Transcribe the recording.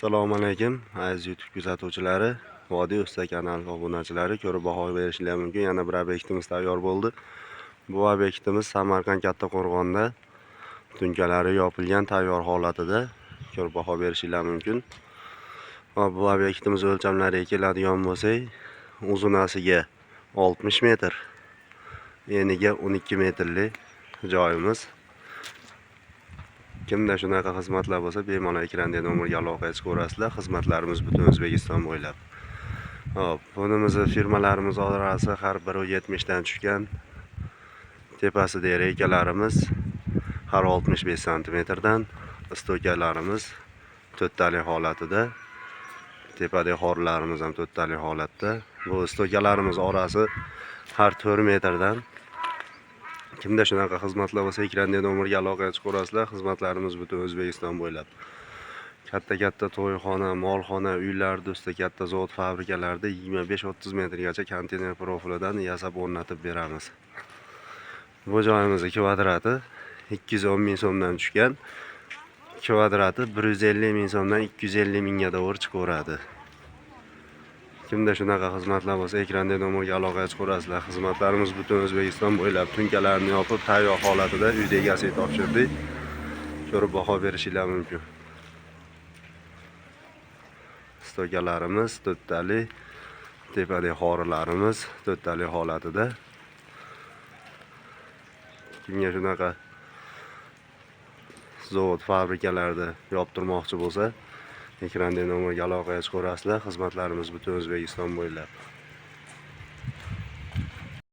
Assalomu alaykum aziz YouTube kuzatuvchilari, Vodiy Usta kanali obunachilari, ko'rib baho berishingiz mumkin. Yana bir obyektimiz tayyor bo'ldi. Bu obyektimiz Samarqand Kattaqo'rg'onda tunkalari yopilgan tayyor holatida ko'rib baho berishingiz mumkin. Bu obyektimiz o'lchamlariga keladigan bo'lsak, uzunasiga 60 metr, eniga 12 metrlik joyimiz. Kimda shunaqa xizmatlar bo'lsa, bemalol ekrandagi nomerga aloqa chiqaverasizlar. Xizmatlarimiz butun O'zbekiston bo'ylab. Hop, bunimizni firmalarimiz orasi har biri 70 dan tushgan. Tepasidagi reykalarimiz har 65 sm dan, stokalarimiz to'rttalik holatida. Tepadagi xorlarimiz ham to'rttalik holatda. Bu stokalarimiz orasi har 4 metrdan. Kimda shunaqa xizmatlar bo'lsa, ekrandagi nomerga aloqa chiqaverasizlar. Xizmatlarimiz butun O'zbekiston bo'ylab. Katta to'yxona, molxona, uylar do'sti, katta zavod, fabrikalarda 25-30 metrgacha konteyner profilidan yasab o'rnatib beramiz. Bu joyimizni kvadrati 210 ming so'mdan tushgan. Kvadrati 150 ming so'mdan 250 mingga doğru chiqaveradi. Kimda shunaqa xizmatlar bo'lsa, ekrandagi nomerga aloqa chiqaverasizlar. Xizmatlarimiz butun O'zbekiston bo'ylab tunkalarni yopib, tayyor holatida uyda egasiga topshirdik. Ko'rib baho berishingiz mumkin. Stokalarimiz to'rttalik, tepadagi xorilarimiz to'rttalik holatida. Kimga shunaqa zavod, fabrikalarda yoptirmoqchi bo'lsa, ekrandagi nomerga aloqa chiqaverasizlar. Xizmatlarimiz butun O'zbekiston bo'ylab.